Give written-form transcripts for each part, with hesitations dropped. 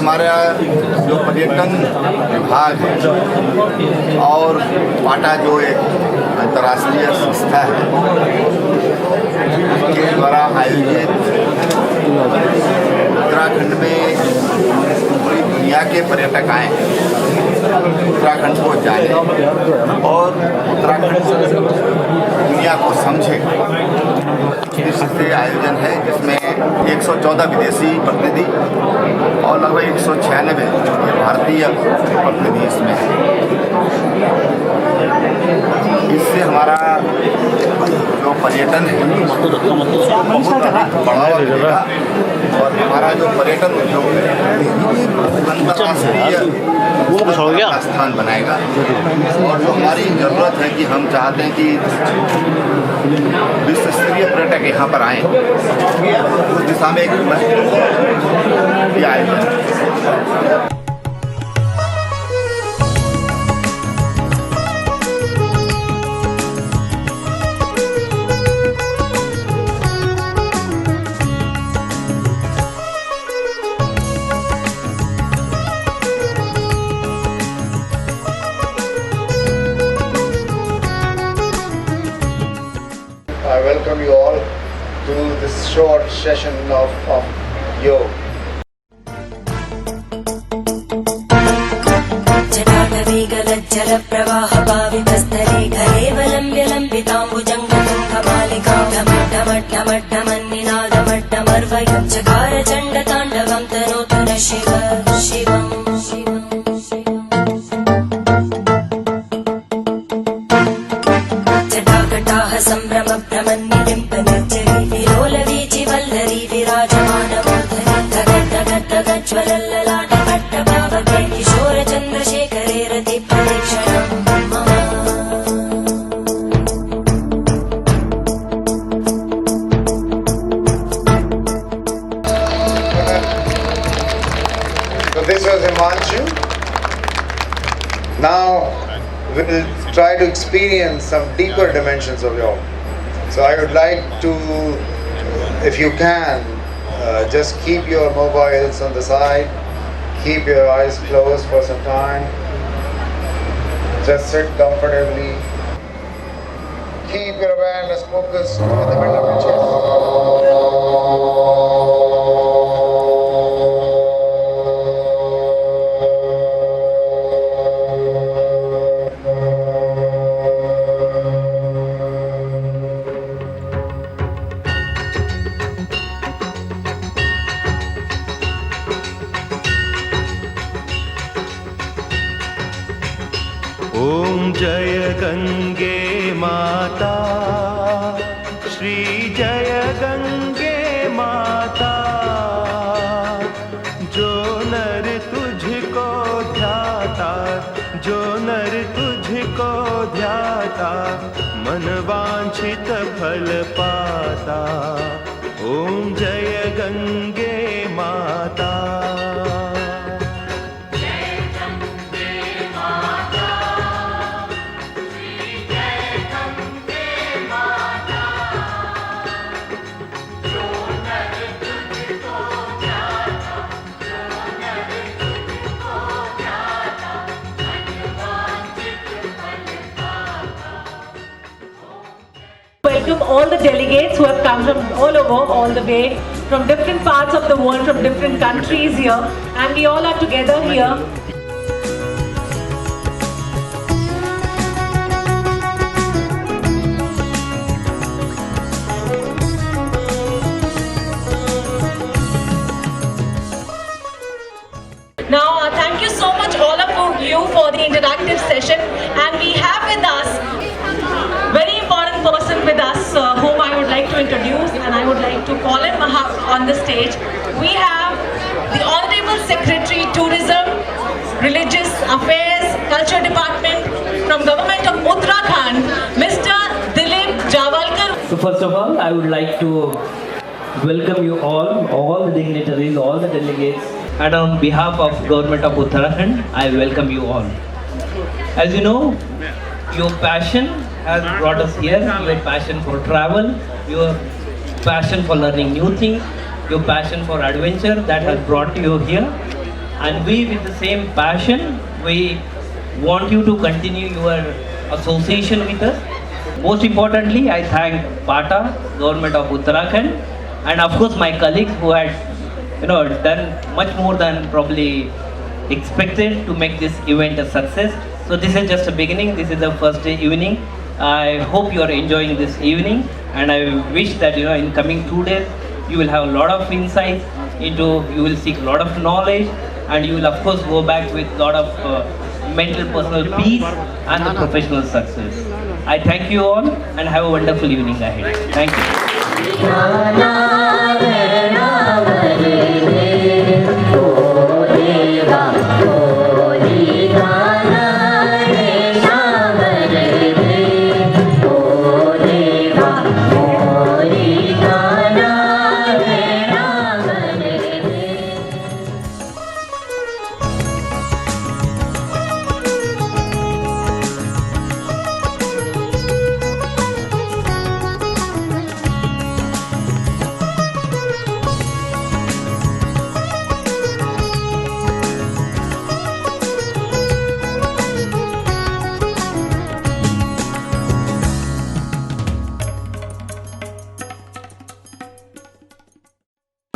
हमारा जो पर्यटन विभाग है और पाटा जो एक अंतर्राष्ट्रीय संस्था है के द्वारा आयोजित उत्तराखंड में पूरी दुनिया के पर्यटक आए उत्तराखंड को जाने और उत्तराखंड दुनिया को समझे इससे आयोजन है जिसमें 114 विदेशी प्रतिनिधि और लगभग 196 भारतीय प्रतिनिधि इसमें हैं। इससे हमारा जो पर्यटन है बहुत बढ़ावा मिलेगा और हमारा जो पर्यटन उद्योग है अंतर्राष्ट्रीय स्थान बनाएगा। और जो हमारी ज़रूरत है कि हम चाहते हैं कि विश्व स्तरीय पर्यटक यहाँ पर आएँ, उस दिशा में एक महत्वपूर्ण आयोजन है। I welcome you all to this short session of yoga. जटाटवीगलज्जलप्रवाहभावितस्थले घरेवलम्ब्यलम्बिताम्बुजङ्गमन्निनादमट्टमर्वयं चकारचण्डताण्डवं तनोतु न शिव शिवम् संभ्रम भ्रमन्निलिम्पनिर्जरी विलोलवीचि Vallari विराजमानमूर्धनि धगद्धगद्धगज्ज्वलल्ललाटभट्टभावके किशोरचन्द्रशेखरे रतिप्रदक्षिणम् So this was Himanshu. Now we will try to experience some deeper dimensions of yoga. So I would like to, if you can, just keep your mobiles on the side, keep your eyes closed for some time, just sit comfortably, keep your awareness focused on the middle of your chest. ओम जय गंगे माता, श्री जय गंगे माता, जो नर तुझको ध्याता, जो नर तुझको ध्याता, मन वांछित फल पाता। ओम जय गंगे माता। Welcome all the delegates who have come from all over, all the way, from different parts of the world, from different countries here, and we all are together here. Now, thank you so much all of you for the interactive session, and we have with us very important person with us whom I would like to introduce, and I would like to call him on the stage. We have the Honorable Secretary Tourism, Religious Affairs, Culture Department from Government of Uttarakhand, Mr. Dilip Jawalkar. So first of all, I would like to welcome you all the dignitaries, all the delegates, and on behalf of Government of Uttarakhand, I welcome you all. As you know, your passion has brought us here, your passion for travel, your passion for learning new things, your passion for adventure that has brought you here. and we, with the same passion, we want you to continue your association with us. Most importantly, I thank PATA, Government of Uttarakhand, and of course my colleagues who had done much more than probably expected to make this event a success. So this is just a beginning. This is the first day evening. I hope you are enjoying this evening, and I wish that in coming 2 days you will have a lot of insights you will seek a lot of knowledge, and you will of course go back with a lot of mental personal peace and the professional success. I thank you all and have a wonderful evening ahead. Thank you.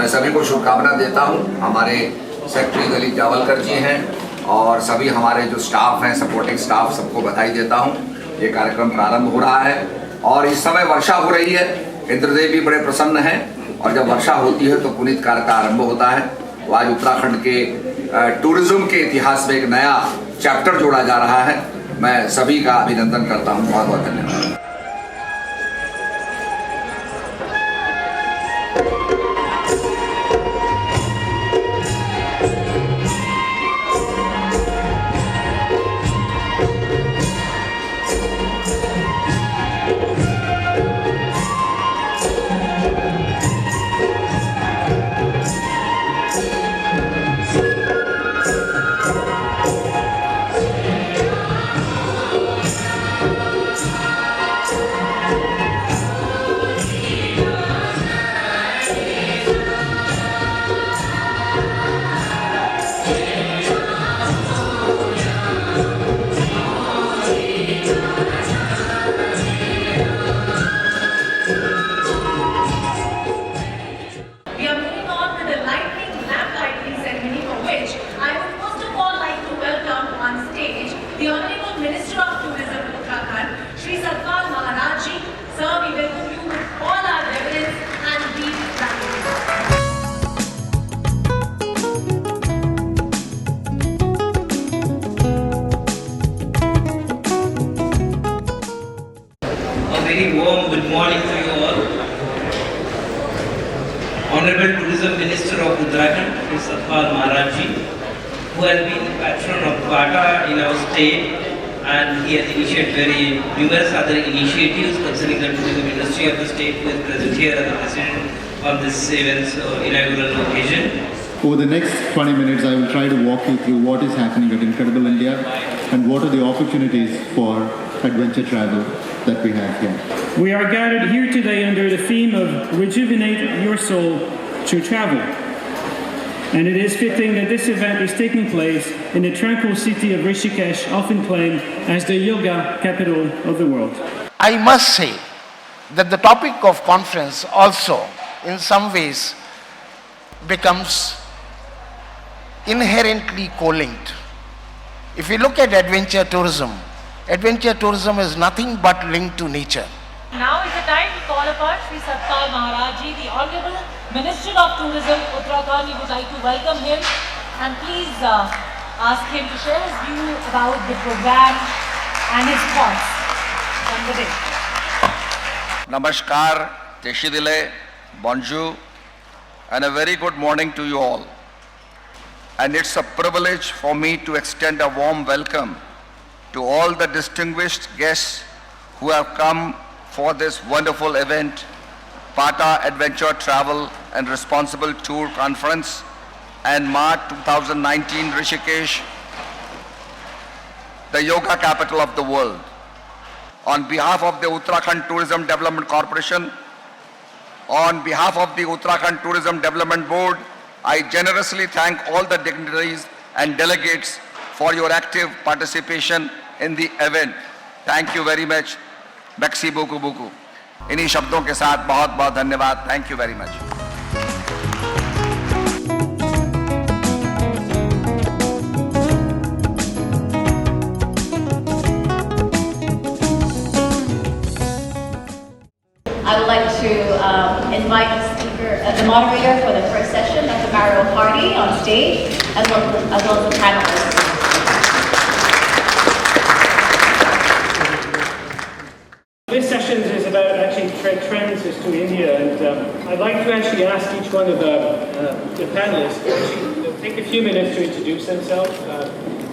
मैं सभी को शुभकामना देता हूं। हमारे secretary Dalip Jawalkar जी हैं और सभी हमारे जो स्टाफ हैं, सपोर्टिंग स्टाफ, सबको बधाई देता हूं। ये कार्यक्रम प्रारंभ हो रहा है और इस समय वर्षा हो रही है। इंद्रदेव भी बड़े प्रसन्न हैं और जब वर्षा होती है तो पुनीत कार्य का आरंभ होता है। तो आज उत्तराखंड के टूरिज्म के इतिहास में एक नया चैप्टर जोड़ा जा रहा है। मैं सभी का अभिनंदन करता हूँ। बहुत बहुत धन्यवाद। the Honorable Minister of Tourism Uttarakhand, Shri Satpal Maharaj Ji. Sir, we welcome you with all our reverence and deep gratitude. A very warm good morning to you all. Honorable Tourism Minister of Uttarakhand, Shri Satpal Maharaj Ji, who has been patron of PATA in our state, and he has initiated very numerous other initiatives concerning the tourism industry of the state, who is present here as the president of this event's inaugural occasion. Over the next 20 minutes, I will try to walk you through what is happening at Incredible India and what are the opportunities for adventure travel that we have here. We are gathered here today under the theme of Rejuvenate Your Soul Through Travel. And it is fitting that this event is taking place in the tranquil city of Rishikesh, often claimed as the yoga capital of the world. I must say that the topic of conference also in some ways becomes inherently co-linked. If we look at adventure tourism is nothing but linked to nature. Now is the time to call upon Shri Satpal Maharaj Ji, the Honorable Minister of Tourism, Uttarakhand. We would like to welcome him and please ask him to share his view about the program and his thoughts on the day. Namaskar, Teshidile, bonjour, and a very good morning to you all. And it's a privilege for me to extend a warm welcome to all the distinguished guests who have come for this wonderful event, PATA Adventure Travel and Responsible Tour Conference and March 2019 Rishikesh, the yoga capital of the world. On behalf of the Uttarakhand Tourism Development Corporation, on behalf of the Uttarakhand Tourism Development Board, I generously thank all the dignitaries and delegates for your active participation in the event. Thank you very much. Merci beaucoup beaucoup. इन्हीं शब्दों के साथ बहुत बहुत धन्यवाद. Thank you very much. I would like to invite the moderator for the first session, Dr. Mario Hardy, on stage, as well as the panelists. This session is about actually trends to India, and I'd like to actually ask each one of the panelists to actually take a few minutes to introduce themselves,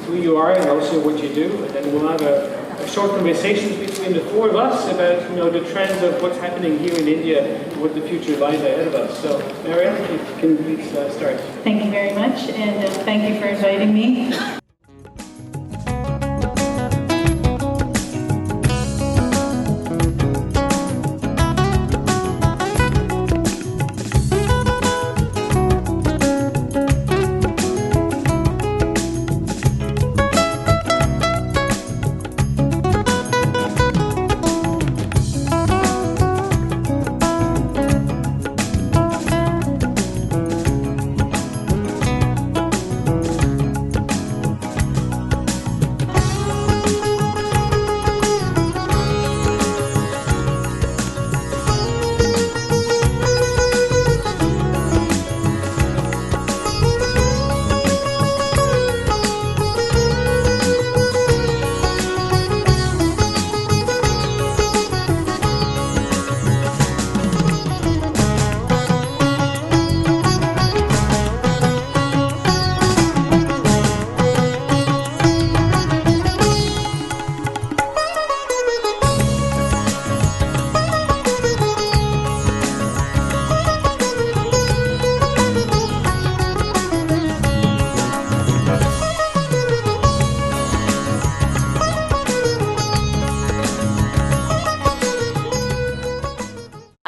who you are and also what you do, and then we'll have a short conversations between the four of us about the trends of what's happening here in India and what the future lies ahead of us. So, Marianne, if you can please start. Thank you very much, and thank you for inviting me.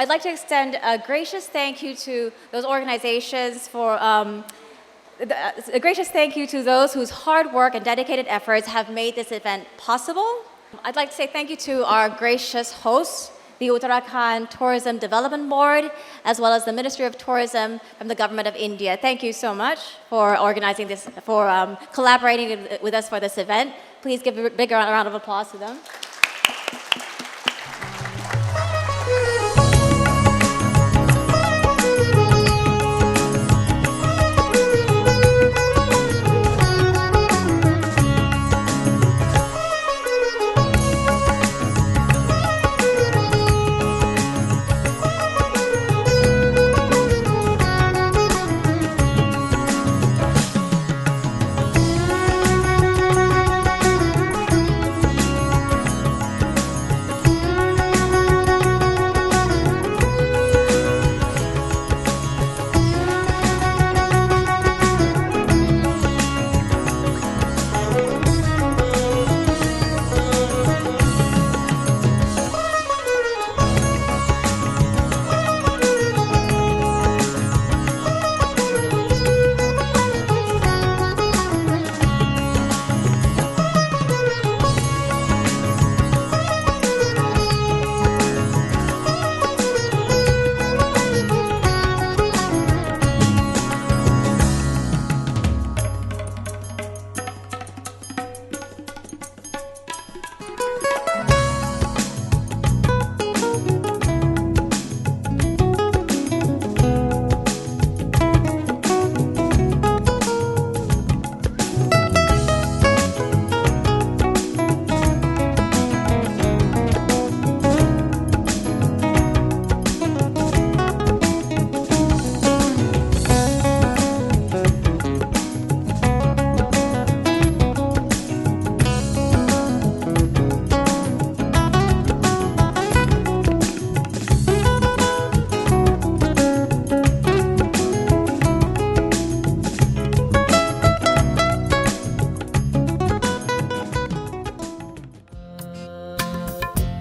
I'd like to extend a gracious thank you to those organizations for a gracious thank you to those whose hard work and dedicated efforts have made this event possible. I'd like to say thank you to our gracious hosts, the Uttarakhand Tourism Development Board, as well as the Ministry of Tourism from the Government of India. Thank you so much for organizing this, for collaborating with us for this event. Please give a big round of applause to them.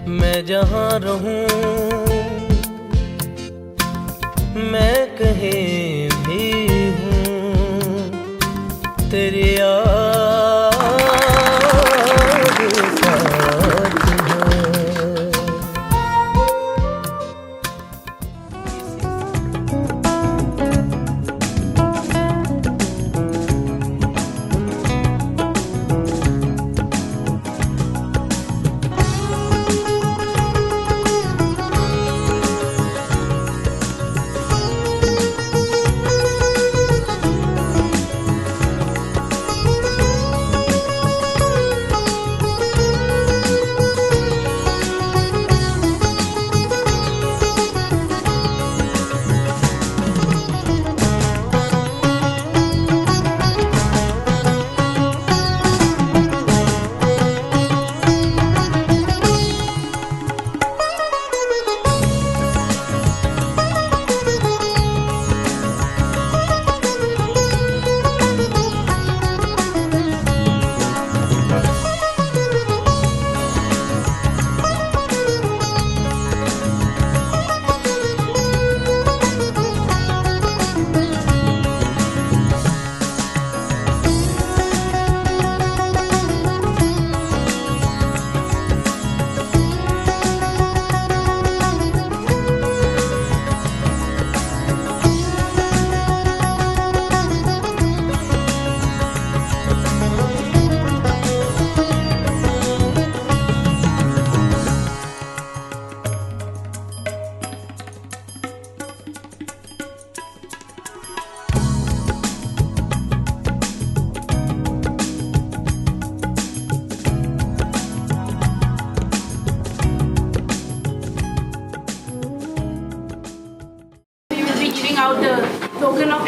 मैं जहाँ रहूं मैं कहीं भी हूँ तेरी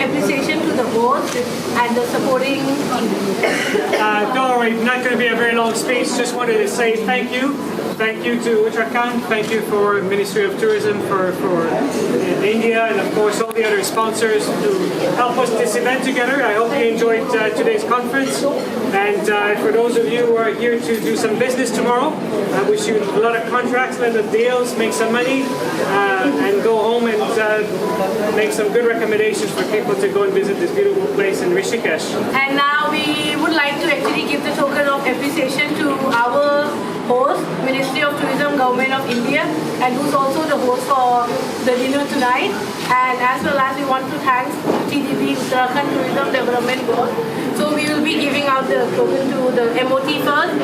appreciation to the host and the supporting team. Don't worry, not going to be a very long speech. Just wanted to say thank you. Thank you to Uttarakhand. Thank you for Ministry of Tourism for India, and of course all the other sponsors who help us this event together. I hope you enjoyed today's conference. And for those of you who are here to do some business tomorrow, I wish you a lot of contracts, a lot of deals, make some money, and go home and make some good recommendations for people to go and visit this beautiful place in Rishikesh. And now we would like to actually give the token of appreciation to our host, Ministry of Tourism, Government of India, and who's also the host for the dinner tonight. And as well as we want to thank TDB, Uttarakhand Tourism Development Board. So we will be giving out the token to the MOT first.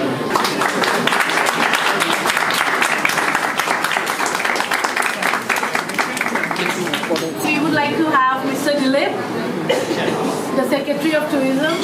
We would like to have Mr. Dilip, the Secretary of Tourism,